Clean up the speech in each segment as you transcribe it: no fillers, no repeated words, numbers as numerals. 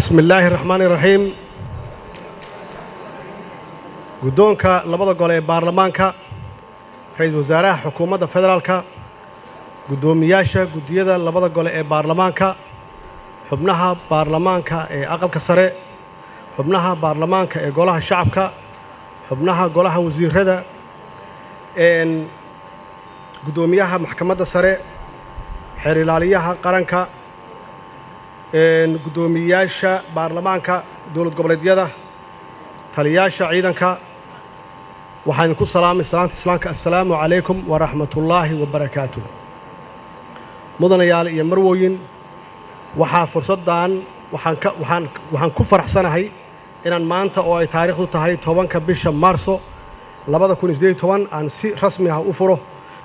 بسم الله الرحمن الرحيم قدونك لبدا قولي بارلمانكا رئيس وزراء حكومة فدرالكا قدومياشا قديدا لبدا قولي بارلمانكا حبناها بارلمانكا أقلك سري حبناها بارلمانكا قولها الشعبكا حبناها قولها وزير هذا إن قدومياها محكمة سري حريلاليها قرنكا إن قدومياشا بارلمانكا دولة قبليدية تلياشا عيدنكا وحنكون السلام عليكم ورحمة الله وبركاته مدنيال iyo marwooyin waxa fursadan waxaan ku faraxsanahay inaan maanta oo ay taariikhdu tahay 10ka bisha Maarso 2018 aan si rasmi ah u furo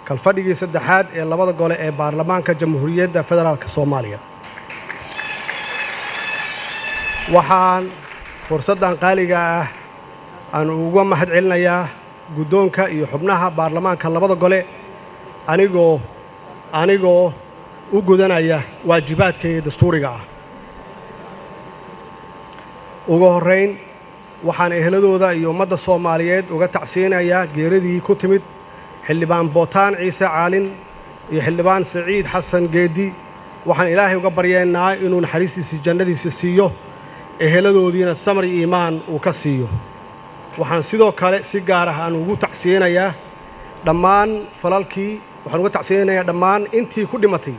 kalfadhigii saddexaad ee labada gole ee baarlamaanka Jamhuuriyadda Federaalka Soomaaliya waxaan fursadan qaaliga ah aan ugu mahad celinayaa guddoonka iyo xubnaha baarlamaanka labada gole anigoo u gudanaya waajibaadkayga dastuuriga ah ugu horeyn waxaan ehladooda iyo ummadda Soomaaliyeed uga tacsiinayaa geeridii ku timid xildhibaan Bootaan Ciise Caalin iyo xildhibaan Saciid Xasan Geedi waxaan Ilaahay uga baryeynaa inuu naxariistiisa jannadiisa siiyo eheladoodiina samir iyo iimaan uu ka siiyo waxaan sidoo kale si gaar ah aan ugu tacsiinayaa dhammaan falalkii waxaan uga tacsiinayaa dhammaan intii ku dhimatay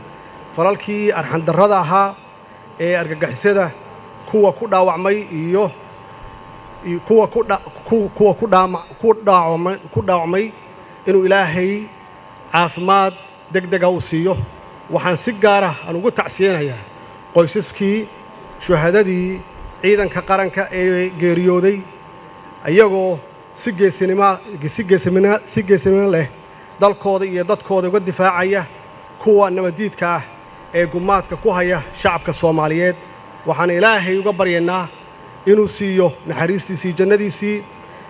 falalkii arxan darrada ahaa ee argagixisada kuwa ku dhaawacmay iyo kuwa ku dhaawacmay inuu Ilaahay caafimaad degdeg ah u siiyo waxaan si gaar ah aan ugu tacsiinayaa qoysaskii shuhadadii ciidanka qaranka ee geeriyooday ayagoo si geesinimo leh dalkooda iyo dadkooda uga difaacaya kuwa nabadiidka ah ee gumaadka ku haya shacabka Soomaaliyeed waxaan Ilaahay uga baryeynaa inuu siiyo naxariistiisa jannadiisa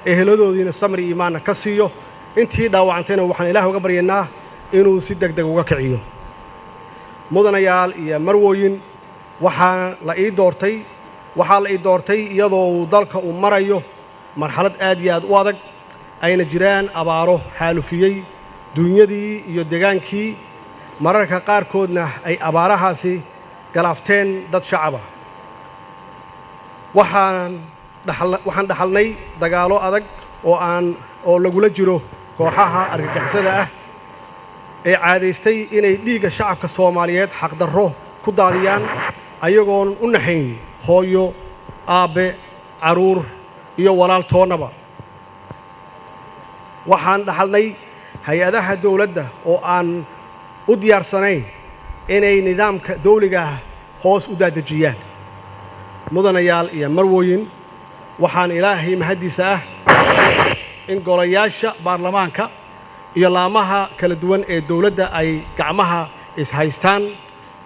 eheladoodiina samir iyo iimaan ka siiyo intii dhaawacantayna waxaan Ilaahay uga baryeynaa inuu si degdeg uga kiciyo mudanayaal iyo marwooyin waxaa la ii doortay iyadoo uu dalka uu marayo marxalad aad iyo aad u adag ayna jiraan abaaro xaalufiyay dunyadii iyo degaankii mararka qaarkoodna ay abaarahaasi galaafteen dad shacab ah waxaan dhaxalnay dagaalo adag oo lagula jiro kooxaha argagixisada ah ee caadaystay inay dhiigga shacabka Soomaaliyeed xaq darro ku daadiyaan ayagoon u naxayn hooyo aabe caruur iyo walaaltoonaba waxaan dhaxalnay hay'adaha dawladda oo aan u diyaarsanayn inay nidaamka dawliga hoos u daadajiyaan mudanayaal iyo marwooyin waxaan Ilaahay mahadiisa ah in golayaasha baarlamaanka iyo laamaha kala duwan ee dawladda ay gacmaha is haystaan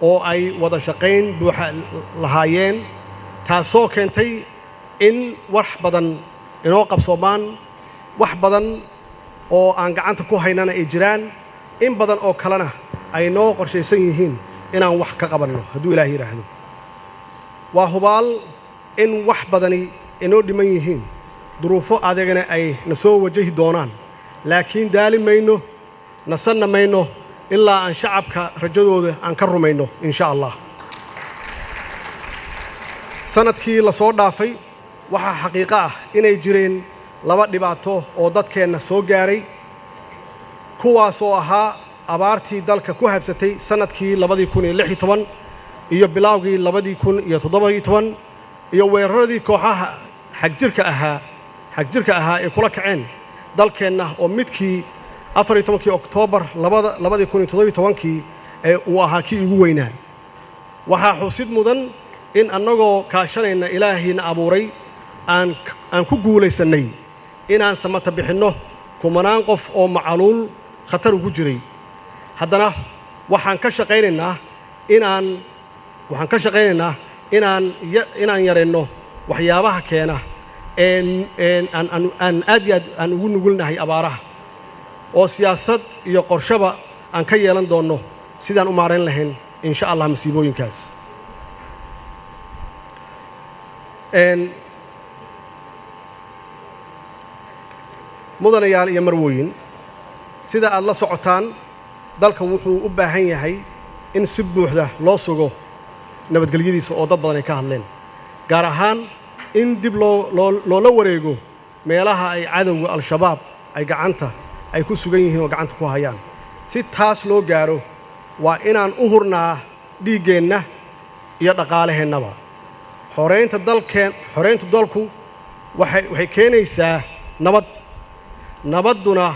oo ay wada shaqayn buuxa lahaayeen taasoo keentay in wax badan inoo qabsoomaan wax badan oo aan gacanta ku haynana ay jiraan in badan oo kalena ay noo qorshaysan yihiin inaan wax ka qabanno hadduu Ilaahay yiraahdo waa hubaal in wax badani inoo dhiman yihiin duruufo adeegana ay na soo wajahi doonaan laakiin daali mayno nasanna mayno ilaa aan shacabka rajadooda aan ka rumayno insha Allah sanadkii la soo dhaafay waxa xaqiiqo ah inay jireen laba dhibaato oo dadkeena soo gaaray kuwaas oo ahaa abaartii dalka ku habsatay sanadkii 2016 iyo bilowgii 2017 iyo weeraradii kooxaha xagjirka ahaa ee kula kaceen dalkeena oo midkii 14 Oktoobar 2017 ee uu ahaa kii ugu weynaa waxa xusid mudan in annagoo kaashanayna Ilaahayna abuuray aan ku guulaysanay inaan samata bixinno kumanaan qof oo macaluul khatar ugu jiray haddana waxaan ka shaqaynaynaa inaan yareyno waxyaabaha keena aan ugu nugulnahay abaaraha oo siyaasad iyo qorshaba aan ka yeelan doono sidaan u maareyn lahayn insha Allah masiibooyinkaas mudanayaal iyo marwooyin sida aad la socotaan dalka wuxuu u baahan yahay in si buuxda loo sugo nabadgelyadiisa oo dad badan ay ka hadleen gaar ahaan in dib loola wareego meelaha ay cadowga al-shabaab ay ku sugan yihiin oo gacanta ku hayaan si taas loo gaaro waa inaan u hurnaa dhiiggeenna iyo dhaqaalaheennaba xoreynta dalku waxay keenaysaa nabadduna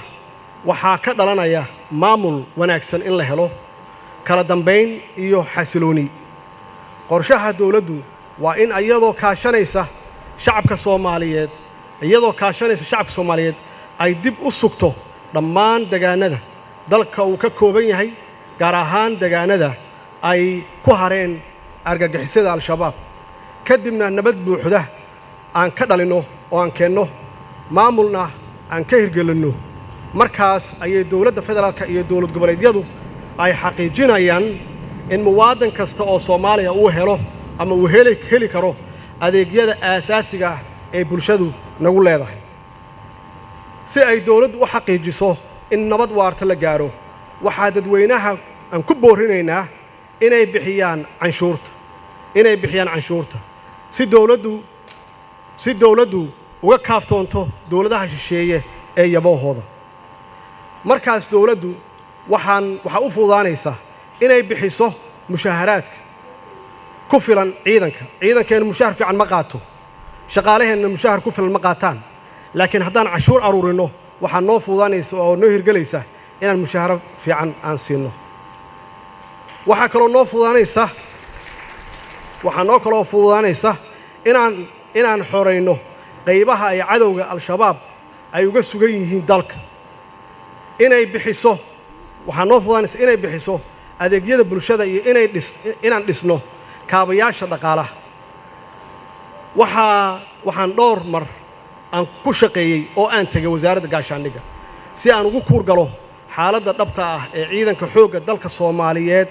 waxaa ka dhalanaya maamul wanaagsan in la helo kala dambayn iyo xasilooni qorshaha dawladdu waa in iyadoo kaashanaysa shacabka Soomaaliyeed ay dib u sugto dhammaan deegaanada dalka uu ka kooban yahay gaar ahaan deegaanada ay ku hareen argagixisada al-shabaab kadibna nabad buuxda aan ka dhalino oo aan keenno maamulna aan ka hirgelinno markaas ayay dawladda federaalka iyo dawlad goboleedyadu ay xaqiijinayaan in muwaadin kasta oo Soomaaliya uu helo ama uu heli karo adeegyada aasaasiga ah ee bulshadu nagu leedahay si ay dawladdu u xaqiijiso in nabad waarta la gaaro waxaa dadweynaha aan ku boorinaynaa inay bixiyaan canshuurta si dawladdu uga kaaftoonto dawladaha shisheeye ee yaboohooda markaas dawladdu waxaa u fududaanaysa inay bixiso mushaharaadka ku filan ciidankeena mushahar fiican ma qaato shaqaalaheenna mushahar ku filan ma qaataan laakiin haddaan cashuur aruurino waxaa noo fududaanaysa oo noo hirgelaysa inaan mushaharo fiican aan siino waxaa kaloo noo fududaanaysa inaan xoreyno qaybaha ay cadowga al-shabaab ay uga sugan yihiin dalka waxaa noo fududaanaysa inay bixiso adeegyada bulshada iyo inaan dhisno kaabayaasha dhaqaalaha waxaan dhowr mar aan ku shaqeeyey oo aan tegay wasaaradda gaashaandhigga si aan ugu kuurgalo xaaladda dhabta ah ee ciidanka xoogga dalka Soomaaliyeed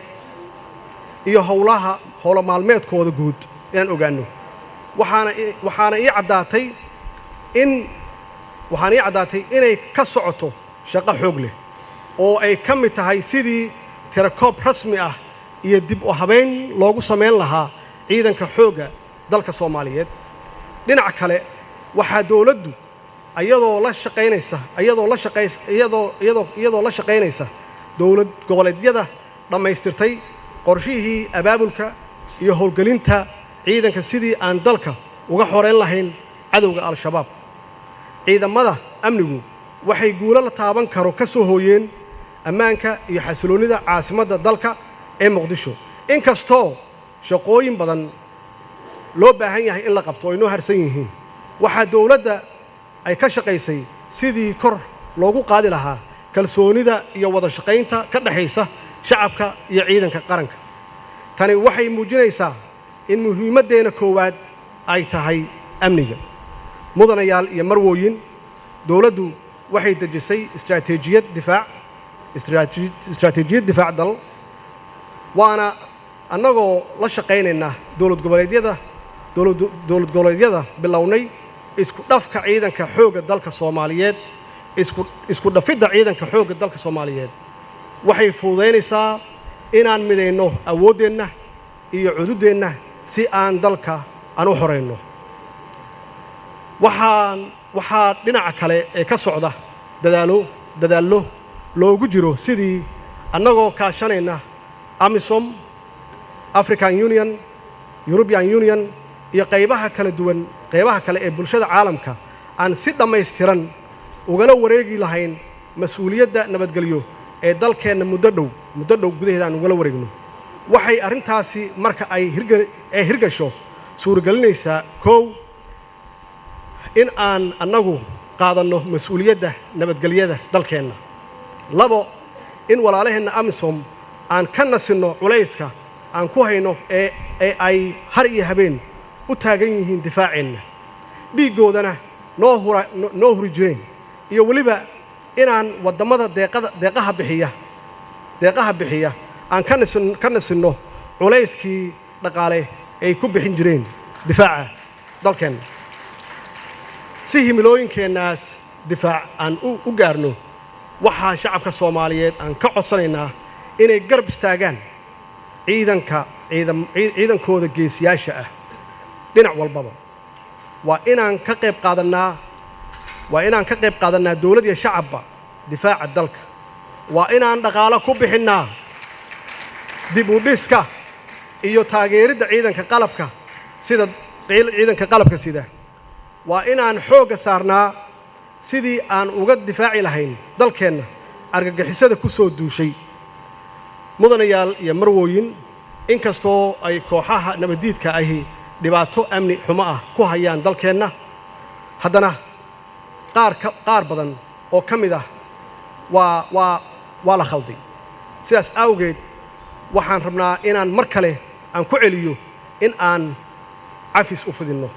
iyo howlo maalmeedkooda guud inaan ogaano waxaana ii caddaatay inay ka socoto shaqo xoog leh oo ay ka mid tahay sidii tirakoob rasmi ah iyo dib u habeyn loogu samayn lahaa ciidanka xoogga dalka Soomaaliyeed dhinaca kale waxaa dawladdu iyadoo la shaqaynaysa dawlad goboleedyada dhammaystirtay qorshihii abaabulka iyo howlgelinta ciidanka sidii aan dalka uga xoreyn lahayn cadowga al-shabaab ciidamada amnigu waxay guulo la taaban karo ka soo hooyeen ammaanka iyo xasiloonida caasimadda dalka ee Muqdisho inkastoo shaqooyin badan loo baahan yahay in la qabto oo inoo harsan yihiin waxaa dawladda ay ka shaqaysay sidii kor loogu qaadi lahaa kalsoonida iyo wada shaqaynta ka dhaxaysa shacabka iyo ciidanka qaranka tani waxay muujinaysaa in muhiimaddeena koowaad ay tahay amniga mudanayaal iyo marwooyin dawladdu waxay dejisay istiraatiijiyad difaac dal waana annagoo la shaqaynayna dawlad goboleedyada bilownay isku dhafka ciidanka xoogga dalka Soomaaliyeed isku dhafidda ciidanka xoogga dalka Soomaaliyeed waxay fududeynaysaa inaan mideyno awooddeenna iyo cududeenna si aan dalka aan u xoreyno waxaa dhinaca kale ee ka socda dadaallo loogu jiro sidii annagoo kaashanayna AMISOM African Union European Union iyo qaybaha kale ee bulshada caalamka aan si dhammaystiran ugala wareegi lahayn mas'uuliyadda nabadgelyo ee dalkeenna muddo dhow gudaheeda aan ugala wareegno waxay arrintaasi marka ay hirgasho suuragelinaysaa in aan annagu qaadanno mas'uuliyadda nabadgelyada dalkeenna in walaalaheenna AMISOM aan ka nasinno culayska aan ku hayno ee ay har iyo habeen u taagan yihiin difaaceenna dhiiggoodana noo huri jireen iyo weliba inaan waddamada deeqaha bixiya aan ka nasinno culayskii dhaqaale ay ku bixin jireen difaaca dalkeenna si himilooyinkeennaas difaac aan u gaarno waxaa shacabka Soomaaliyeed aan ka codsanaynaa inay garab istaagaan ciidankooda geesiyaasha ah dhinac walbaba waa inaan ka qayb qaadanaa dawlad iyo shacabba difaaca dalka waa inaan dhaqaale ku bixinnaa dib u dhiska iyo taageeridda ciidanka qalabka sida waa inaan xoogga saarnaa sidii aan uga difaaci lahayn dalkeenna argagixisada ku soo duushay mudanayaal iyo marwooyin inkastoo ay kooxaha nabadiidka ahi dhibaato amni xumo ah ku hayaan dalkeenna haddana qaar badan oo ka mid ah waa la khalday sidaas awgeed waxaan rabnaa inaan mar kale aan ku celiyo in aan cafis u fidinno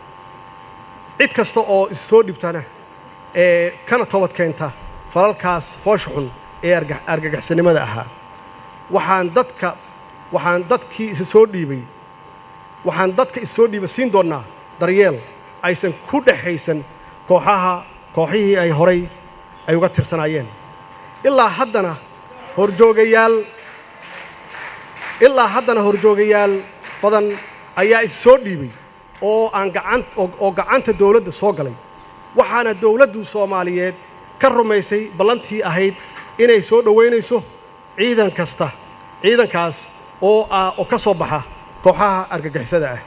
cid kasta oo issoo dhibtana ee kana toobad keenta falalkaas foosha xun ee argagixisnimada ahaa waxaan dadka issoo dhiibay siin doonnaa daryeel aysan ku dhexaysan kooxihii ay horay ay uga tirsanaayeen ilaa haddana horjoogayaal badan ayaa issoo dhiibay oo gacanta dawladda soo galay waxaana dawladdu Soomaaliyeed ka rumaysay ballantii ahayd inay soo dhoweynayso ciidankaas oo ka soo baxa kooxaha argagixisada ah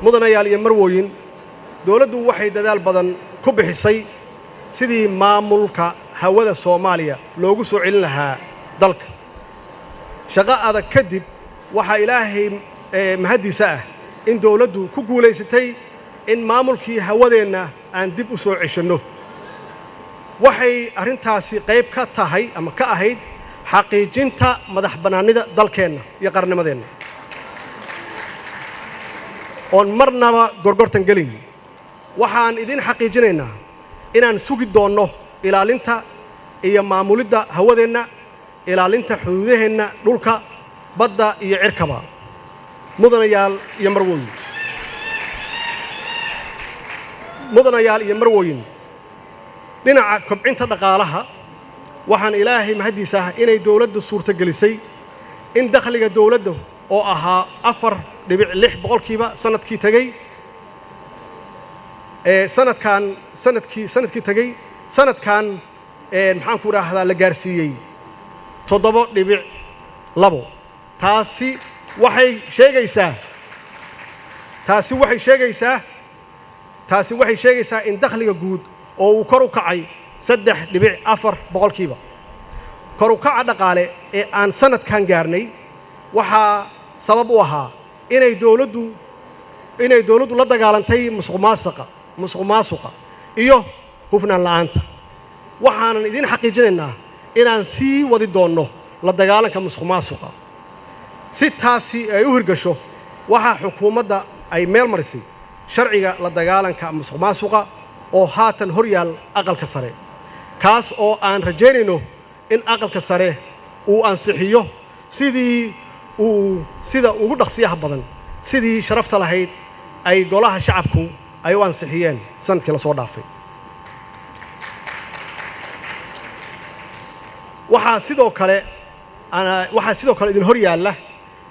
mudanayaal iyo marwooyin dawladdu waxay dadaal badan ku bixisay sidii maamulka hawada Soomaaliya loogu soo celin lahaa dalka shaqo adag kadib waxaa ilaahay mahadiisa ah in dawladdu ku guulaysatay in maamulkii hawadeenna aan dib u soo ceshanno waxay arrintaasi qayb ka tahay ama ka ahayd xaqiijinta madax bannaanida dalkeenna iyo qarnimadeenna oon marnaba gorgortan gelin waxaan idin xaqiijinaynaa inaan sugi doonno ilaalinta iyo maamulidda hawadeenna ilaalinta xuduudaheenna dhulka badda iyo cirkaba mudanayaal iyo marwooyin dhinaca kobcinta dhaqaalaha waxaan ilaahay mahadiisa ah inay dawladdu suurtagelisay in dakhliga dawladda oo ahaa 4.6% sanadkii tagay sanadkii tagay sanadkan maxaan ku raahdaa la gaarsiiyey 7.2 taasi waxay sheegaysaa in dakhliga guud oo uu kor u kacay 3.4% kor u kaca dhaqaale ee aan sanadkan gaarnay waxaa sabab u ahaa inay dawladdu la dagaalantay musuqmaasuqa iyo hufnaan la'aanta waxaanan idin xaqiijinaynaa inaan sii wadi doonno la dagaalanka musuqmaasuqa si taasi ay u hirgasho waxaa xukuumadda ay meel marisay sharciga la dagaalanka musuqmaasuqa oo haatan hor yaal aqalka sare kaas oo aan rajaynayno in aqalka sare uu ansixiyo sida ugu dhaqsiyaha badan sidii sharafta lahayd ay golaha shacabku ay u ansixiyeen sanadkii la soo dhaafay waxaa sidoo kale idin hor yaalla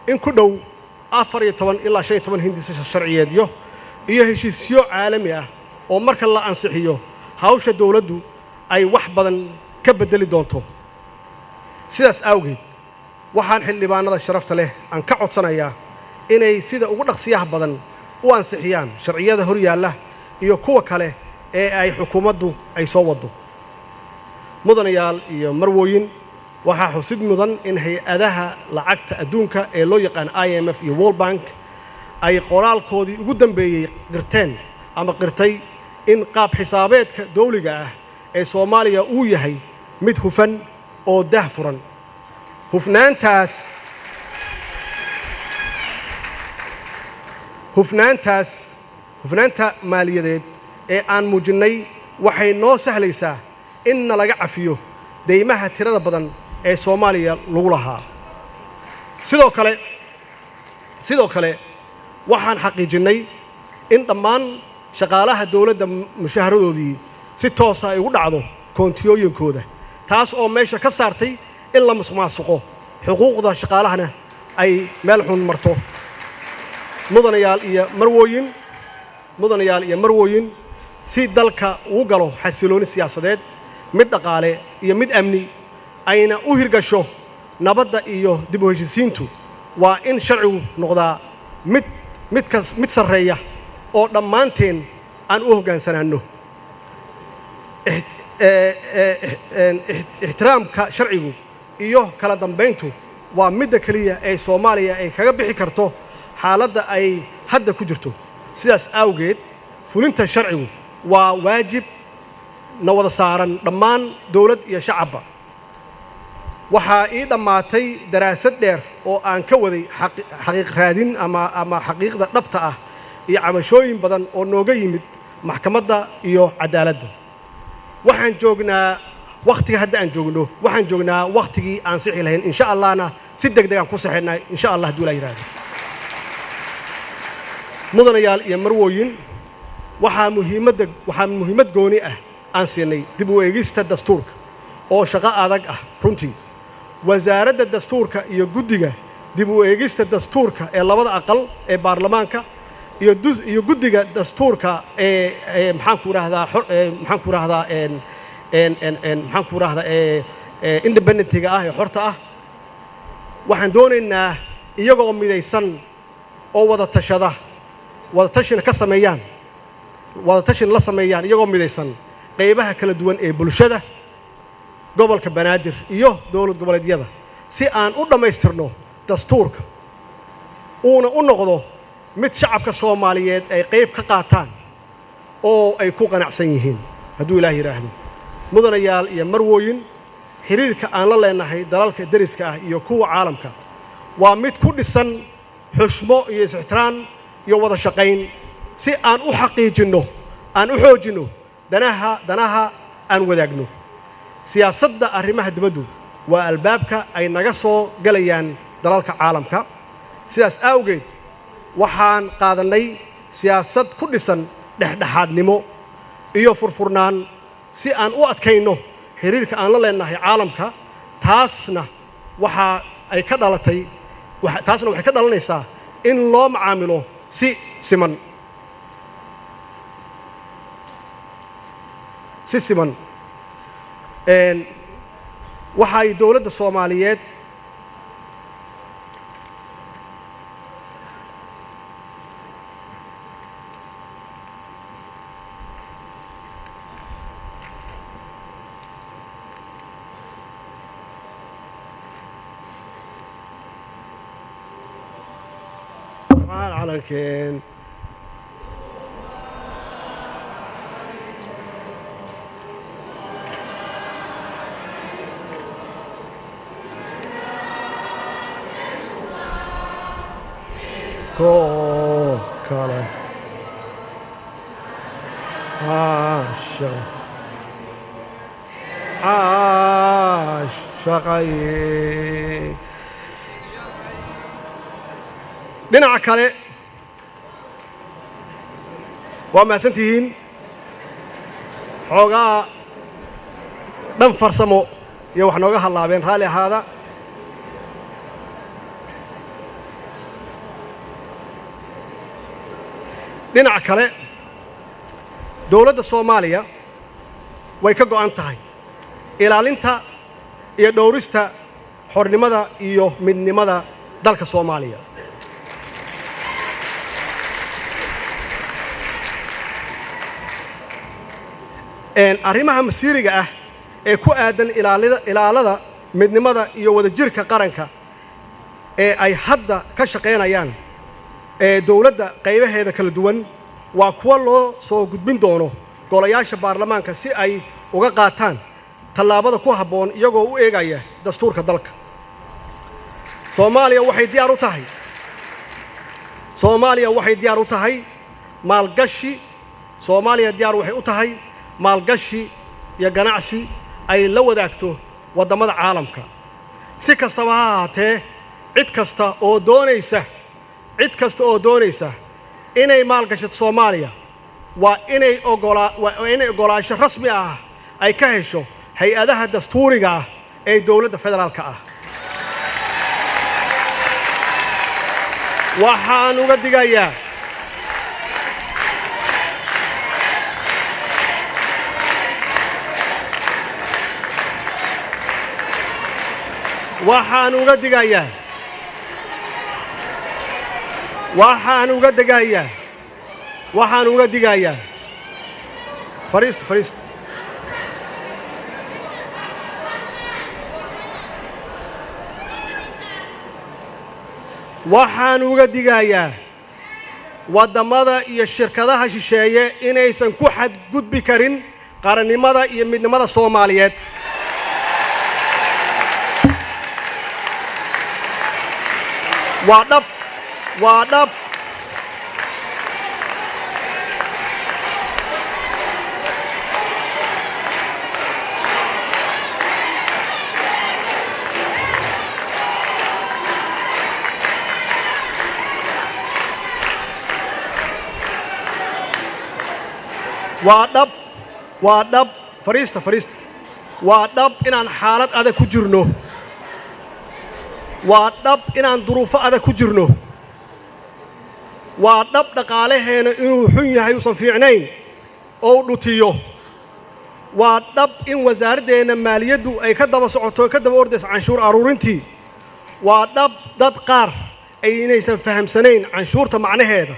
in ku dhow 14 ilaa 15 hindisa sharciyeedyo iyo heshiisyo caalami ah oo marka la ansixiyo hawsha dawladdu ay wax badan ka bedeli doonto sidaas awgeed waxaan xildhibaanada sharafta leh aan ka codsanayaa inay sida ugu dhaqsiyaha badan u ansixiyaan sharciyada hor yaalla iyo kuwa kale ee ay xukuumaddu ay soo wado mudanayaal iyo marwooyin waxaa xusid mudan in hay-adaha lacagta adduunka ee loo yaqaan IMF iyo World Bank ay qoraalkoodii ugu dambeeyey qirtay in qaab xisaabeedka dawliga ah ee Soomaaliya uu yahay mid hufan oo daahfuran hufnaanta maaliyadeed ee aan muujinnay waxay noo sahlaysaa inna laga cafiyo deymaha tirada badan ee Soomaaliya lagu lahaa sidoo kale waxaan xaqiijinnay in dhammaan shaqaalaha dawladda mushaharadoodii si toos ah ugu dhacdo koontiyooyinkooda taas oo meesha ka saartay in la musuqmaasuqo xuquuqda shaqaalahana ay meel xun marto mudanayaal iyo marwooyin si dalka uu galo xasilooni siyaasadeed mid dhaqaale iyo mid amni ayna u hirgasho nabadda iyo dib u heshiisiintu waa in sharcigu noqdaa mid sarreeya oo dhammaanteen aan u hoggaansanaanno ixtiraamka sharcigu iyo kala dambayntu waa midda keliya ee Soomaaliya ay kaga bixi karto xaaladda ay hadda ku jirto sidaas awgeed fulinta sharcigu waa waajib na wada saaran dhammaan dawlad iyo shacabba waxaa ii dhammaatay daraasad dheer oo aan ka waday xaqiiq raadin ama xaqiiqda dhabta ah iyo cabashooyin badan oo nooga yimid maxkamadda iyo cadaaladda waxaan joognaa waqtigii aan sixi lahayn insha Allahna si degdeg aan ku saxeynaa insha Allah haddii la yiraahdo mudanayaal iyo marwooyin waxaa muhiimad gooni ah aan siinay dib u eegista dastuurka oo shaqo adag ah runtii wasaaradda dastuurka iyo guddiga dib u eegista dastuurka ee labada aqal ee baarlamaanka iyo guddiga dastuurka ee independentiga ah ee xorta ah waxaan doonaynaa iyagoo midaysan oo wada tashin la sameeyaan iyagoo midaysan qaybaha kala duwan ee bulshada gobolka Banaadir iyo dawlad goboleedyada si aan u dhamaystirno dastuurka uuna u noqdo mid shacabka Soomaaliyeed ay qayb ka qaataan oo ay ku qanacsan yihiin hadduu Ilaahay yiraahdo mudanayaal iyo marwooyin xiriirka aan la leenahay dalalka dariska ah iyo kuwa caalamka waa mid ku dhisan xushmo iyo ixtiraam iyo wada shaqayn si aan u xaqiijinno aan u xoojino danaha aan wadaagno siyaasadda arrimaha dibaddu waa albaabka ay naga soo galayaan dalalka caalamka sidaas awgeed waxaan qaadanay siyaasad ku dhisan dhexdhexaadnimo iyo furfurnaan si aan u adkayno xiriirka aan la leenahay caalamka taasna waxay ka dhalanaysaa in loo macaamilo si siman waxay dawladda Soomaaliyeed calankeena kale shaqaye dhinaca kale waa mahadsantihiin xoogaa dhan farsamo iyo wax nooga hadlaabeen raalli ahaada dhinaca kale dawladda Soomaaliya way ka go'an tahay ilaalinta iyo dhowrista xornimada iyo midnimada dalka Soomaaliya arrimaha masiiriga ah ee ku aadan ilaalada midnimada iyo wadajirka qaranka ee ay hadda ka shaqeynayaan dawladda qaybaheeda kala duwan waa kuwa loo soo gudbin doono golayaasha baarlamaanka si ay uga qaataan tallaabada ku habboon iyagoo u eegaya dastuurka dalka. Soomaaliya waxay diyaar u tahay maalgashi. Soomaaliya diyaar waxay u tahay maalgashi iyo ganacsi ay la wadaagto waddamada caalamka. Si kastaba ha ahaatee, cid kasta oo doonaysa inay maalgashato Soomaaliya waa inay ogolaansho rasmi ah ay ka hesho hay-adaha dastuuriga ah ee dowladda federaalka ah. waxaan uga digayaa waxaan uga digayaa waddamada iyo shirkadaha shisheeye inaysan ku xadgudbi karin qarannimada iyo midnimada Soomaaliyeed. waa dhab fariista waa dhab inaan xaalad adag ku jirno. waa dhab inaan duruufo adag ku jirno. waa dhab dhaqaalaheena inuu xun yahay uusan fiicnayn oo dhutiyo. waa dhab in wasaaraddeena maaliyaddu ay ka daba socoto ka daba ordayso canshuur aruurintii. waa dhab dad qaar ay inaysan fahamsanayn canshuurta macnaheeda.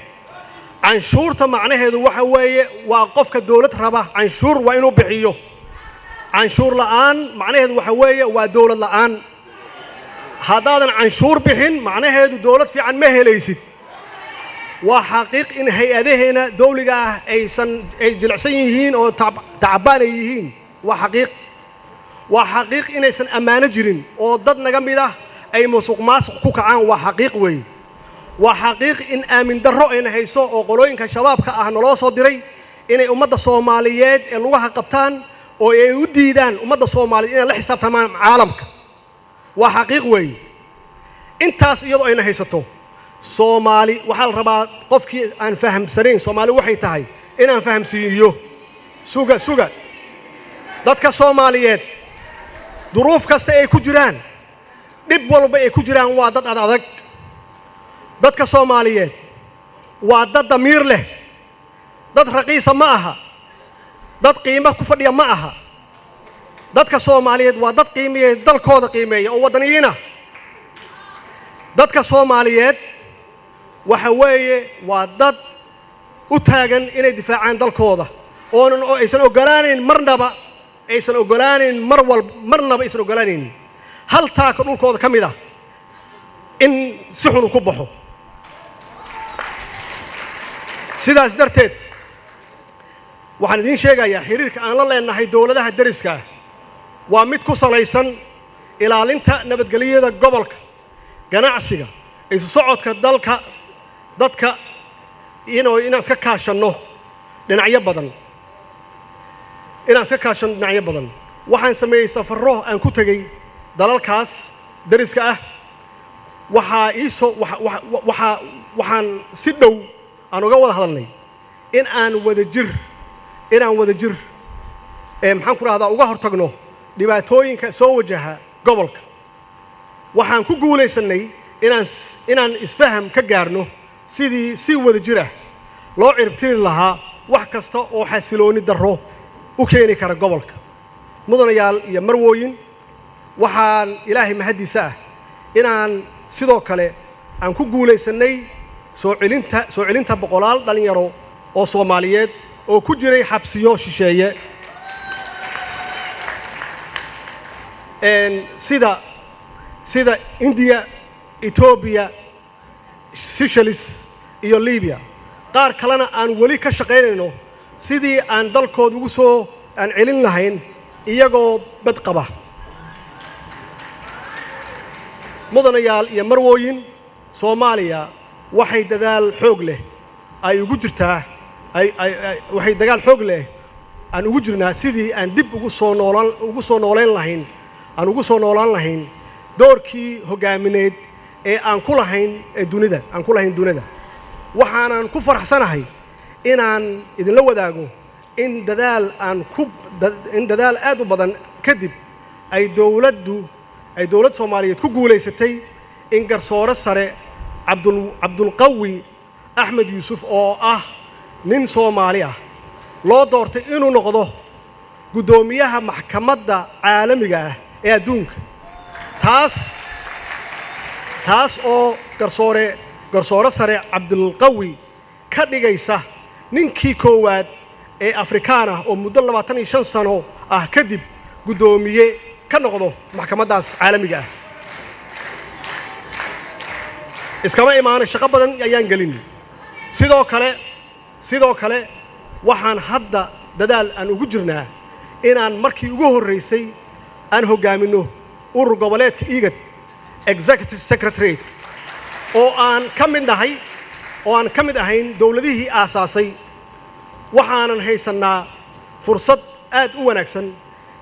canshuurta macnaheedu waxa weeye waa qofka dawlad raba canshuur waa inuu bixiyo. canshuur la'aan macnaheedu waxa weeye waa dawlad la'aan. haddaadan canshuur bixin macnaheedu dawlad fiican ma helaysid. waa xaqiiq in hay-adaheena dawliga ah ay jilicsan yihiin oo tacbaan ay yihiin. waa xaqiiq inaysan ammaano jirin oo dad naga mid ah ay musuqmaasuq ku kacaan. waa xaqiiq weeye. waa xaqiiq in aamin darro ayna hayso oo qolooyinka shabaabka ah naloo soo diray inay ummadda Soomaaliyeed ee lugaha qabtaan oo ay u diidaan ummadda Soomaaliyeed inay la xisaabtamaan caalamka. waa xaqiiq weeye. intaas iyadoo ayna haysato Soomaali waxaa la rabaa qofkii aan fahamsanayn Soomaali waxay tahay inaan fahamsiiyo. suga dadka Soomaaliyeed duruuf kasta ay ku jiraan, dhib walba ay ku jiraan, waa dad adag. dadka Soomaaliyeed waa dad damiir leh. dad raqiisa ma aha. dad qiimo ku fadhiya ma aha. dadka Soomaaliyeed waa dad qiimeeya dalkooda qiimeeya oo wadaniyiin ah. dadka Soomaaliyeed waxa weeye waa dad u taagan inay difaacaan dalkooda oo aysan ogolaanin marnaba aysan ogolaanin hal taaka dhulkooda ka mid ah in si xun ku baxo. sidaas darteed waxaan idiin sheegayaa xiriirka aan la leenahay dawladaha dariska ah waa mid ku salaysan ilaalinta nabadgelyada gobolka, ganacsiga, isu socodka dadka inaan iska kaashanno dhinacyo badan. waxaan sameeyey safarro aan ku tegey dalalkaas dariska ah. waxaan si dhow aan uga wada hadalnay in aan wadajir maxaan ku rahdaa uga hortagno dhibaatooyinka soo wajaha gobolka. waxaan ku guulaysanay inaan isfaham ka gaarno sidii si wadajir ah loo ciribtiri lahaa wax kasta oo xasilooni darro u keeni kara gobolka. mudanayaal iyo marwooyin, waxaan ilaahay mahadiisa ah inaan sidoo kale aan ku guulaysanay soo celinta boqolaal dhalinyaro oo Soomaaliyeed oo ku jiray xabsiyo shisheeye sida India, Ethiopia, Seychelles iyo Libya. qaar kalena aan weli ka shaqaynayno sidii aan dalkooda ugu soo celin lahayn iyagoo bad qaba. mudanayaal iyo marwooyin Soomaaliya waxay dadaal xoog leh ay ugu jirtaa waxay dagaal xoog leh aan ugu jirnaa sidii aan dib ugu soo noolaan lahayn doorkii hogaamineed ee aan ku lahayn dunida waxaanan ku faraxsanahay inaan idinla wadaago in dadaal aad u badan kadib ay dawlad Soomaaliyeed ku guuleysatay in garsoore sare Cabdulqawi Axmed Yuusuf oo ah nin Soomaali ah loo doortay inuu noqdo gudoomiyaha maxkamadda caalamiga ah ee adduunka taas oo garsoore sare Cabdulqawi ka dhigaysa ninkii koowaad ee Afrikaan ah oo muddo 25 sano ah kadib gudoomiye ka noqdo maxkamaddaas caalamiga ah. iskama imaanay shaqo badan ayaan gelin. sidoo kale waxaan hadda dadaal aan ugu jirnaa inaan markii ugu horeysay aan hogaamino urur goboleedka IGAD Executive Secretary oo aan ka mid ahayn dawladihii aasaasay. waxaanan haysanaa fursad aad u wanaagsan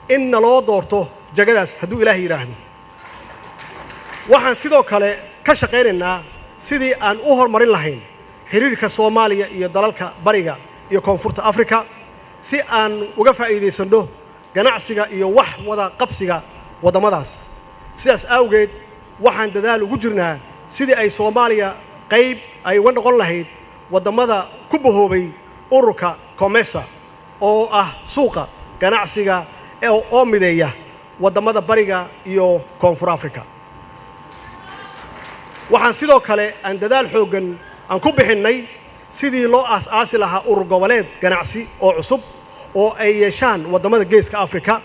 in naloo doorto jagadaas hadduu Ilaahay yiraahdo. waxaan sidoo kale ka shaqaynaynaa sidii aan u horumarin lahayn xiriirka Soomaaliya iyo dalalka bariga iyo koonfurta Afrika si aan uga faa'iideysano ganacsiga iyo wax wada qabsiga wadamadaas. sidaas awgeed waxaan dadaal ugu jirnaa sidii ay Soomaaliya qayb ay uga noqon lahayd wadamada ku bahoobay ururka COMESA oo ah suuqa ganacsiga oo mideeya wadamada bariga iyo koonfur Afrika. waxaan sidoo kale aan dadaal xoogan aan ku bixinay sidii loo aas-aasi lahaa urur goboleed ganacsi oo cusub oo ay yeeshaan wadamada geeska Afrika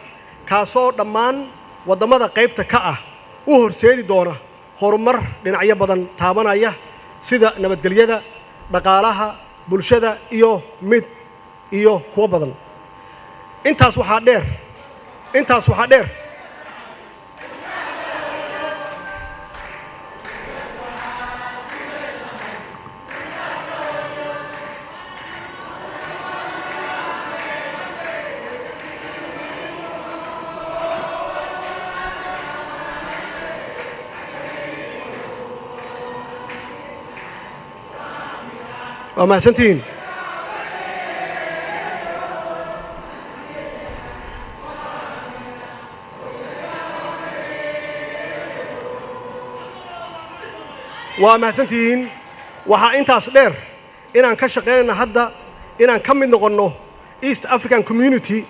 kaasoo dhammaan wadamada qaybta ka ah u horseedi doona horumar dhinacyo badan taabanaya sida nabadgelyada, dhaqaalaha, bulshada iyo kuwa badan. intaas waxaa dheer وما سنتين waxaa intaas dheer inaan ka shaqeynayno hadda inaan ka mid noqono East African Community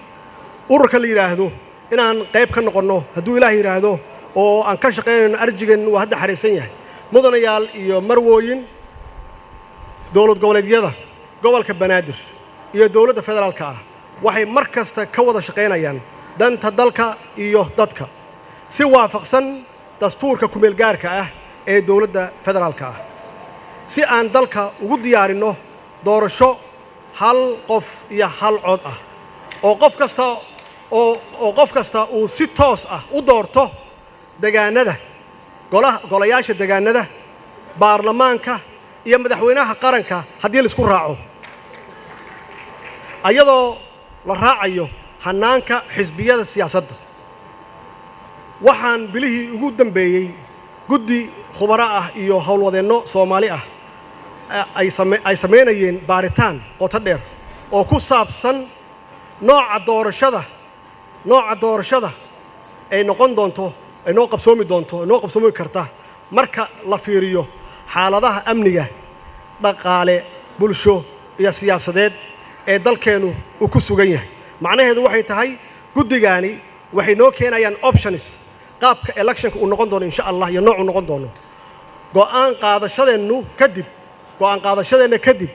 ururka la yiraahdo inaan qayb ka noqono hadduu Ilaahay yiraahdo oo aan ka shaqeynayno arjigan waa hadda xariisan yahay. mudanayaal iyo marwooyin dawlad goboleedyada gobolka Banaadir iyo dawladda federaalka ah waxay markasta ka wada shaqeynayaan danta dalka iyo dadka si waafaqsan dastuurka ku meel gaarka ah ee dawladda federaalka ah si aan dalka ugu diyaarino doorasho hal qof iyo hal cod ah oo qof kasta uu si toos ah u doorto deegaanada golayaasha deegaanada baarlamaanka iyo madaxweynaha qaranka haddii la isku raaco ayadoo la raacayo hanaanka xisbiyada siyaasadda. waxaan bilihii ugu dambeeyay guddi khubaro ah iyo howlwadeenno Soomaali ah ay sameynayeen baaritaan qoto dheer oo ku saabsan nooca doorashada ay noqon doonto ay noo qabsoomi karta marka la fiiriyo xaaladaha amniga, dhaqaale, bulsho iyo siyaasadeed ee dalkeenu uu ku sugan yahay. macnaheedu waxay tahay guddigaani waxay noo keenayaan options qaabka electionka uu noqon doono insha Allah iyo nooc uu noqon doono. go'aan qaadashadeena kadib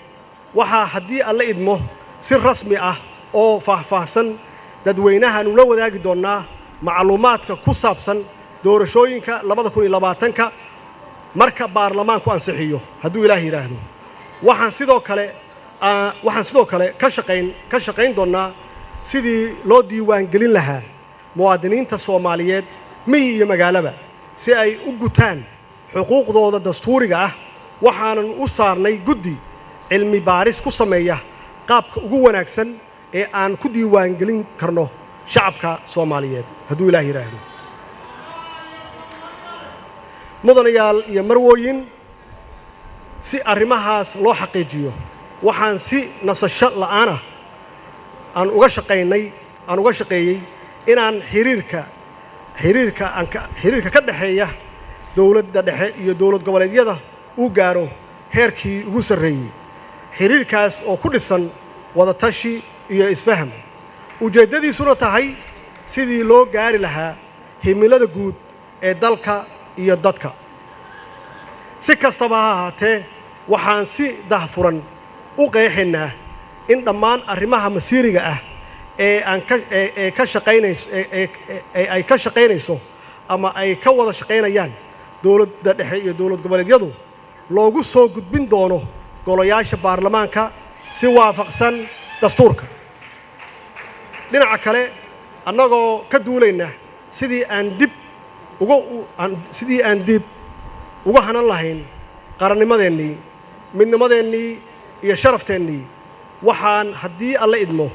waxaa haddii alla idmo si rasmi ah oo faahfaahsan dadweynaha la wadaagi doonaa macluumaadka ku saabsan doorashooyinka 2020 marka baarlamaanku ansixiyo hadduu Ilaahay yiraahdo. waxaan sidoo kale ka shaqayn doonaa sidii loo diiwaan gelin lahaa muwaadiniinta Soomaaliyeed miyi iyo magaalaba si ay u gutaan xuquuqdooda dastuuriga ah waxaanan u saarnay guddi cilmi baaris ku sameeya qaabka ugu wanaagsan ee aan ku diiwaan gelin karno shacabka Soomaaliyeed hadduu Ilaahay yiraahdo mudanayaal iyo marwooyin si arrimahaas loo xaqiijiyo waxaan si nasasho la'aan ah aan uga shaqeeyay inaan xiriirka ka dhaxeeya dawladda dhexe iyo dawlad goboleedyada uu gaaro heerkii ugu sarreeyay xiriirkaas oo ku dhisan wada tashi iyo isfaham ujeedadiisuna tahay sidii loo gaari lahaa himilada guud ee dalka iyo dadka si kastaba ha ahaatee waxaan si daahfuran u qeexaynaa in dhammaan arrimaha masiiriga ah ee ay ka shaqaynayso ama ay ka wada shaqaynayaan dawladda dhexe iyo dawlad goboleedyadu loogu soo gudbin doono golayaasha baarlamaanka si waafaqsan dastuurka dhinaca kale annagoo ka duulayna sidii aan dib uga hanan lahayn qarannimadeennii midnimadeennii iyo sharafteenii waxaan haddii alla idmo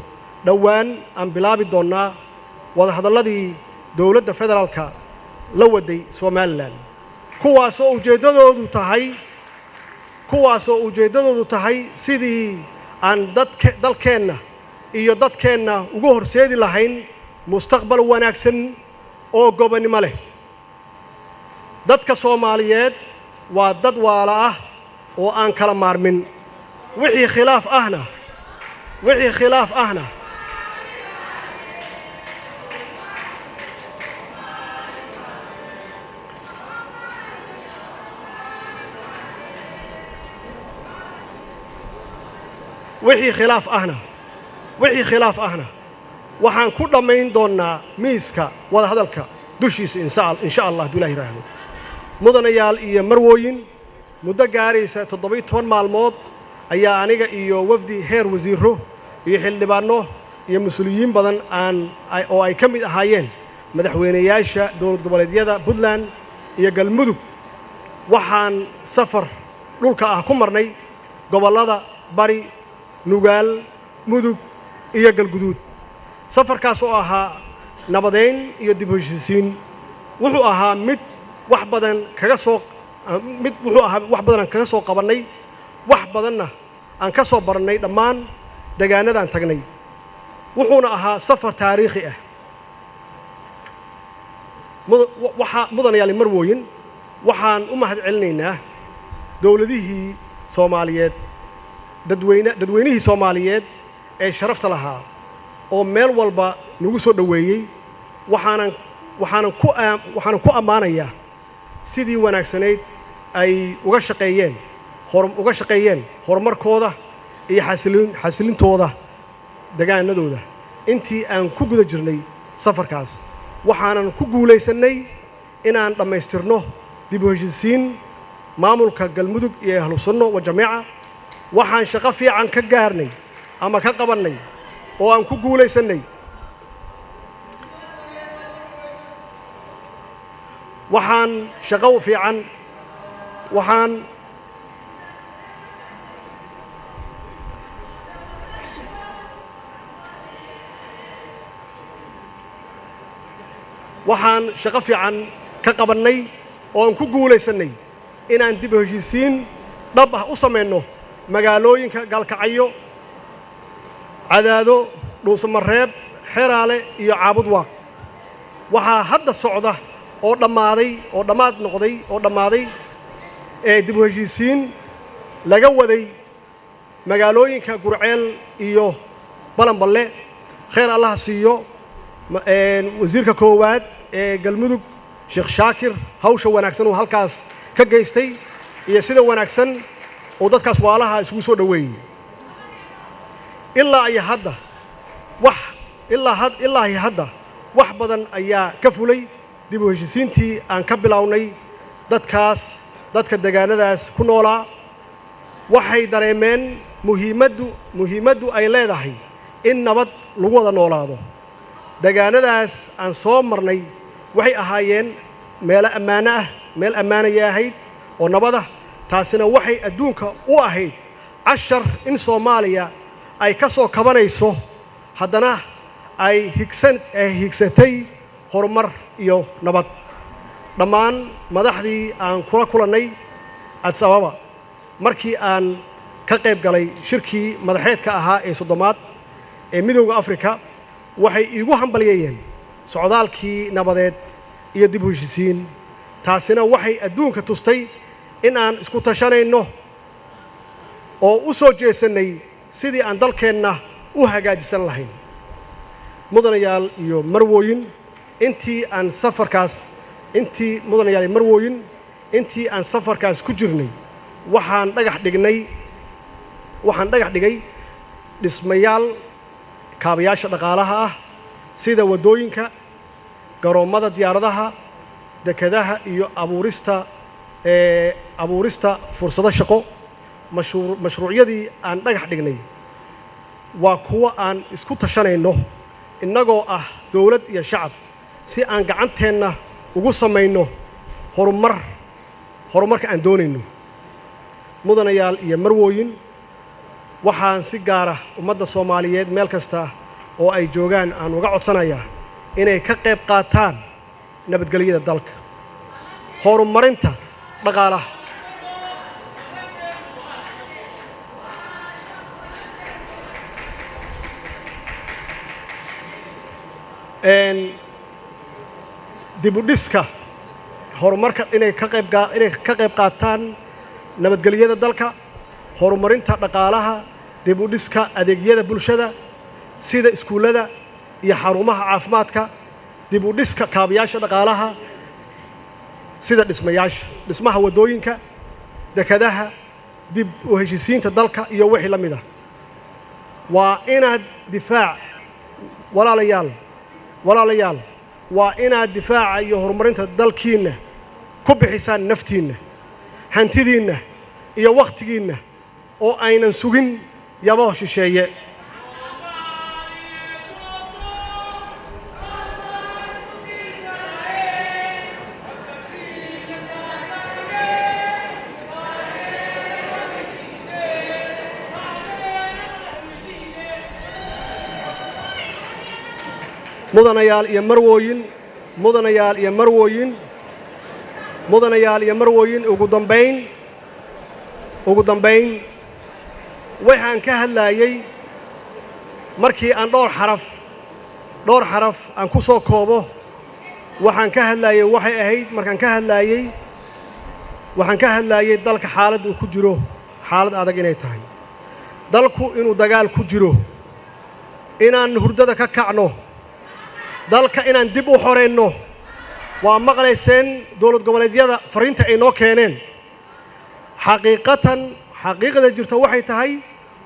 dhowaan aan bilaabi doonnaa wadahadalladii dawladda federaalka la waday Somaliland kuwaasoo ujeeddadoodu tahay sidii aan dalkeenna iyo dadkeenna ugu horseedi lahayn mustaqbal wanaagsan oo gobonnimo leh dadka Soomaaliyeed waa dad waala ah oo aan kala maarmin wixii khilaaf ahna waxaan ku dhammayn doonnaa miiska wada hadalka dushiisa insha Allah hadduu Ilaahay yiraahdo mudanayaal iyo marwooyin muddo gaaraysa 17 maalmood ayaa aniga iyo wafdi heer wasiiro iyo xildhibaano iyo mas'uuliyiin badan oo ay ka mid ahaayeen madaxweynayaasha dawlad goboleedyada Puntland iyo Galmudug waxaan safar dhulka ah ku marnay gobollada Bari Nugaal Mudug iyo Galguduud safarkaas oo ahaa nabadeyn iyo dib u heshiisiin wuxuu ahaa mid wax badan kaga soo qabanay wax badanna aan ka soo barnay dhammaan deegaanadaan tagnay wuxuuna ahaa safar taariikhi ah mudanayaal marwooyin waxaan u mahad celinaynaa dawladihii Soomaaliyeed dadweynihii Soomaaliyeed ee sharafta lahaa oo meel walba nagu soo dhaweeyay waxaan ku ammaanayaa sidii wanaagsanayd ay uga shaqeeyeen horumarkooda iyo xasilintooda deegaanadooda intii aan ku guda jirnay safarkaas waxaanan ku guulaysanay inaan dhammaystirno dib u heshiisiin maamulka Galmudug iyo Ahlu Sunno wa Jamiica waxaan shaqo fiican ka gaarnay ama ka qabanay oo aan ku guulaysanay waxaan shaqo fiican ka qabanay oo aan ku guulaysanay inaan dib u heshiisiin dhab ah u sameeyno magaalooyinka Galkacyo Cadaado Dhuusamareeb Xeraale iyo Caabudwaaq waxaa hadda socda oo dhammaaday dib u heshiisiin laga waday magaalooyinka Gurceel iyo Balanballe khayr Allah siiyo wasiirka koowaad ee Galmudug Sheekh Shaakir hawsha wanaagsan oo halkaas ka geystay iyo sida wanaagsan oo dadkaas waalaha isugu soo dhaweeyay ilaa hadda wax badan ayaa ka fulay dib u heshiisiintii aan ka bilownay dadka deegaanadaas ku noolaa waxay dareemeen muhiimaddu ay leedahay in nabad lagu wada noolaado deegaanadaas aan soo marnay waxay ahaayeen meelo ammaano ah meel ammaanaya ahayd oo nabada taasina waxay adduunka u ahayd cashar in Soomaaliya ay ka soo kabanayso haddana ay higsatay horumar iyo nabad dhammaan madaxdii aan kula kulannay Addis Ababa markii aan ka qayb galay shirkii madaxeedka ahaa ee soddomaad ee midowga Afrika waxay iigu hambalyeeyeen socdaalkii nabadeed iyo dib u heshiisiin taasina waxay adduunka tustay in aan isku tashanayno oo u soo jeesanay sidii aan dalkeenna u hagaajisan lahayn mudanayaal iyo marwooyin intii aan safarkaas ku jirnay waxaan dhagax dhigay dhismayaal kaabayaasha dhaqaalaha ah sida wadooyinka garoomada diyaaradaha dekedaha iyo abuurista fursado shaqo mashruucyadii aan dhagax dhignay waa kuwa aan isku tashanayno innagoo ah dawlad iyo shacab si aan gacanteenna ugu samayno horumarka aan doonayno mudanayaal iyo marwooyin waxaan si gaar ah ummadda Soomaaliyeed meel kasta oo ay joogaan aan uga codsanayaa inay ka qayb qaataan nabadgelyada dalka horumarinta dhaqaalaha dib u dhiska horumarka inay ka qayb qaataan nabadgelyada dalka horumarinta dhaqaalaha dib u dhiska adeegyada bulshada sida iskuulada iyo xarumaha caafimaadka dib u dhiska kaabayaasha dhaqaalaha sida dhismaha wadooyinka dekedaha dib u heshiisiinta dalka iyo wixii la mid ah waa inaad walaalayaal waa inaad difaaca iyo horumarinta dalkiinna ku bixisaan naftiinna hantidiinna iyo wakhtigiinna oo aynan sugin yabo shisheeye mudanayaal iyo marwooyin ugu dambayn waxaan ka hadlayay markii aan dhowr xaraf aan ku soo koobo waxaan ka hadlayay waxay ahayd markaan ka hadlayay dalka xaaladda uu ku jiro xaalad adag inay tahay dalku inuu dagaal ku jiro inaan hurdada ka kacno dalka inaan dib u xoreyno waa maqlayseen dawlad goboleedyada fariinta ay noo keeneen xaqiiqada jirta waxay tahay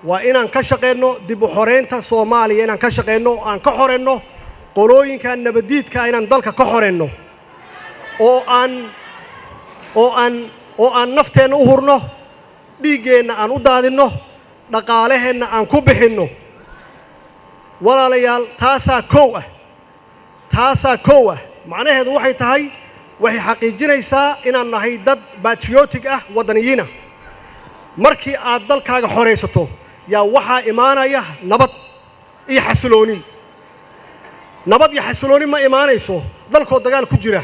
waa inaan ka shaqeyno dib u xoreynta Soomaaliya inaan ka shaqeyno aan ka xoreyno qolooyinka nabadiidka inaan dalka ka xoreyno oo aan nafteena u hurno dhiigeenna aan u daadino dhaqaaleheenna aan ku bixinno walaalayaal taasaa kow ah macnaheedu waxay tahay waxay xaqiijinaysaa inaan nahay dad patriotic ah wadaniyiin ah markii aad dalkaaga xoreysato yaa waxaa imaanaya nabad iyo xasilooni ma imaanayso dalkoo dagaal ku jira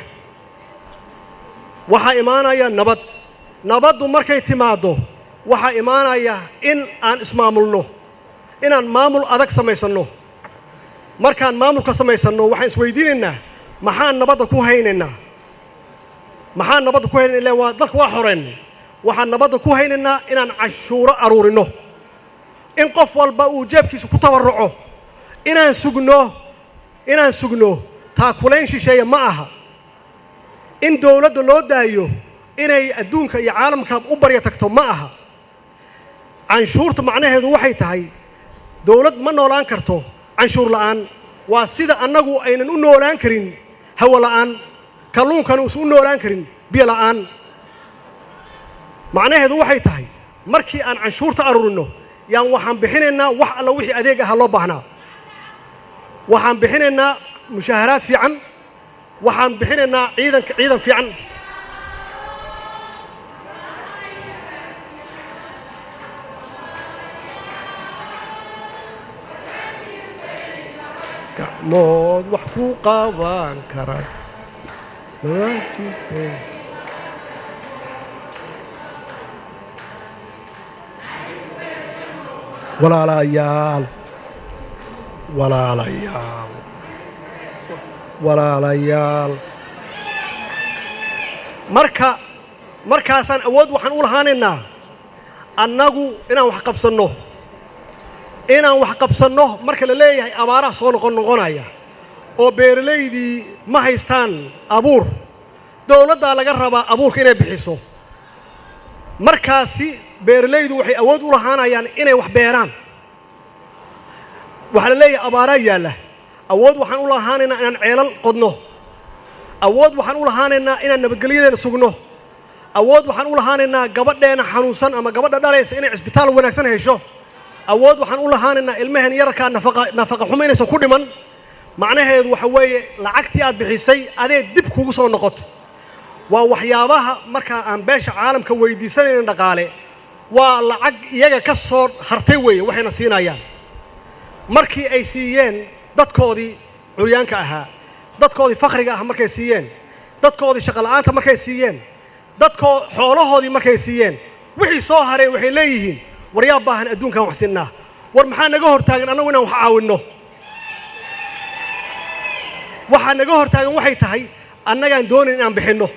waxaa imaanaya nabaddu markay timaado waxaa imaanaya in aan ismaamulno inaan maamul adag samaysanno markaan maamulka samaysanno waxaan isweydiinaynaa maxaan nabadda ku haynaynaa waa dalka waa xoreen waxaan nabadda ku haynaynaa inaan cashuuro aruurino in qof walba uu jeebkiisa ku tabarruco inaan sugno taakulayn shisheeye ma aha in dawladda loo daayo inay adduunka iyo caalamka u barya tagto ma aha canshuurta macnaheedu waxay tahay dawlad ma noolaan karto canshuur la'aan waa sida annagu aynan u noolaan karin hawo la'aan kalluunkana uusan u noolaan karin biyo la'aan macnaheedu waxay tahay markii aan canshuurta aruurino waxaan bixinaynaa wax alla wixii adeeg ah loo baahnaa waxaan bixinaynaa مشاهرات في عن وحن بحنا عيدا في عن كمود وحقوقا وانكرت ولا ليال markaasaan awood waxaan u lahaanaynaa annagu inaan wax qabsanno marka la leeyahay abaaraha soo noqonaya oo beeraleydii ma haystaan abuur dawladda laga rabaa abuurka inay bixiso markaasi beeraleydu waxay awood u lahaanayaan inay wax beeraan waxa la leeyahay abaaraha yaala awood waxaan u lahaanaynaa inaan ceelal qodno awood waxaan u lahaanaynaa inaan nabadgelyadeena sugno awood waxaan u lahaanaynaa gabadheena xanuunsan ama gabadha dhalaysa inay cisbitaal wanaagsan hesho awood waxaan u lahaanaynaa ilmaheen yarka nafaqa xumo inaysan ku dhiman macnaheedu waxa weeye lacagtii aad bixisay adee dib kugu soo noqoto waa waxyaabaha marka aan beesha caalamka weydiisanayna dhaqaale waa lacag iyaga ka soo hartay weeye waxayna siinayaan markii ay siiyeen dadkoodii curyaanka ahaa dadkoodii faqriga ah markay siiyeen dadkoodii shaqo la'aanta markay siiyeen xoolahoodii markay siiyeen wixii soo haray waxay leeyihiin war yaa baahan adduunkan wax siinaa war maxaa naga hortaagan annagu inaan wax caawinno waxaa naga hortaagan waxay tahay annagaan doonayn inaan bixinno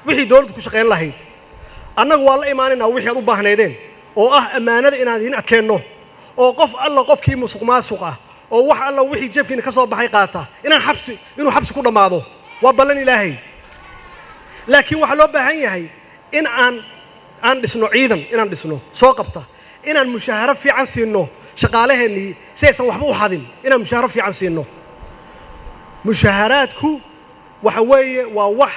wixii dawladdu ku shaqayn lahayd annagu waa la imaanaynaa wixii aad u baahnaydeen oo ah ammaanada inaan idin adkeenno oo qof alla qofkii musuqmaasuq ah oo wax alla wixii jeebkiina ka soo baxay qaata inuu xabsi ku dhammaado waa ballan ilaahay laakiin waxaa loo baahan yahay in aan dhisno ciidan inaan dhisno soo qabta inaan mushaaharo fiican siinno shaqaalaheennii si aysan waxba u xadin inaan mushaaharo fiican siinno mushaaharaadku waxa weeye waa wax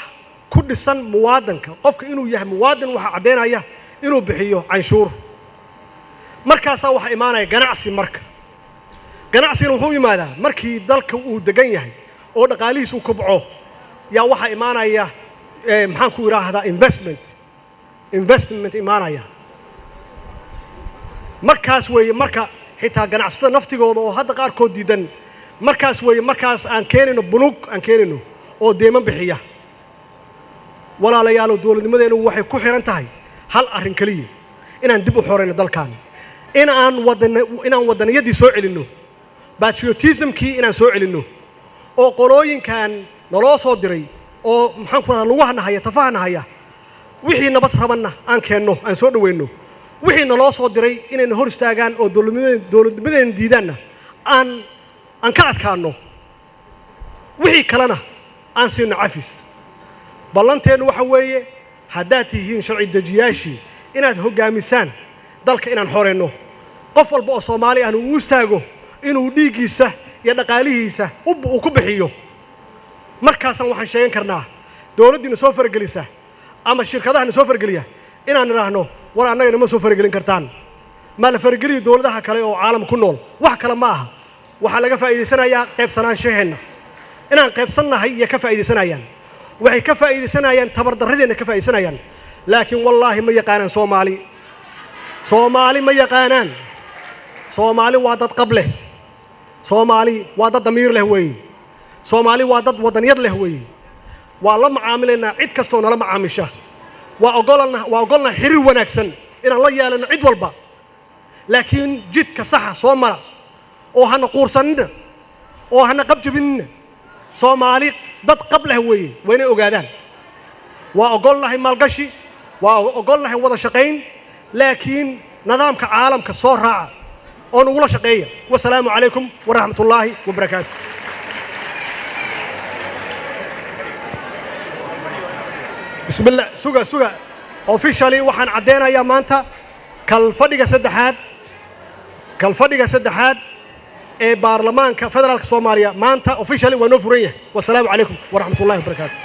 ku dhisan muwaadanka qofka inuu yahay muwaadin waxa caddeynaya inuu bixiyo canshuur markaasaa waxa imaanaya ganacsigana wuxuu yimaadaa markii dalka uu degan yahay oo dhaqaalihiisu kobco yaa waxa imaanaya maxaan ku yiraahdaa investment imaanaya markaas weeye marka xitaa ganacsatada naftigooda oo hadda qaarkood diidan markaas weeye markaas aan keenino oo deeman bixiya walaalayaal dawladnimadeenu waxay ku xiran tahay hal arrin kaliya inaan dib u xoreyno dalkan inaan wadaniyadii soo celinno patriotismkii inaan soo celinno oo qolooyinkan naloo soo diray oo maxaan ku radaa lugaha tafahanahaya wixii nabad rabanna aan keenno aan soo dhaweyno wixii naloo soo diray inayna hor istaagaan oo dawladnimadeena diidaanna aan ka adkaanno wixii kalena aan siino cafis ballanteenu waxa weeye haddaad tihiin sharci dejiyaashii inaad hoggaamisaan dalka inaan xoreyno qof walba oo Soomaali ah uu istaago inuu dhiigiisa iyo dhaqaalihiisa uu ku bixiyo markaasna waxaan sheegan karnaa dawladdiina soo fargelisa ama shirkadaha soo fargeliya inaan niraahno war annaga ma soo fargelin kartaan ma la fargeliyo dawladaha kale oo caalam ku nool wax kale ma aha waxa laga faa'iideysanayaa qaybsanaanshaheena inaan qaybsannahay iyo ka faa'iideysanayaan waxay ka faa'iideysanayaan tabardarradeena ka faa'iideysanayaan laakiin wallaahi ma yaqaanaan Soomaali ma yaqaanaan Soomaali waa dad qable Soomaali waa dad damiir leh weeye Soomaali waa dad wadaniyad leh weeye waa la macaamilaynaa cid kastoo nala macaamisha waa ogolna xiriir wanaagsan inaan la yeelano cid walba laakiin jidka saxa soo mara oo hana quursanina oo hana qabjabinina Soomaali dad qable weeye wayna ogaadaan waa ogolnahay maalgashi waa ogolnahay wada shaqayn laakiin nidaamka caalamka soo raaca oo nagula shaqeeya wassalaamu calaykum waraxmatullaahi wabarakaatuh بسم الله سوغا officially waxaan cadeynayaa maanta kalfadhiga saddexaad ee baarlamaanka federaalka Soomaaliya maanta officially waa noo furan yahay wassalaamu calaykum waraxmatullaahi wabarakaatuh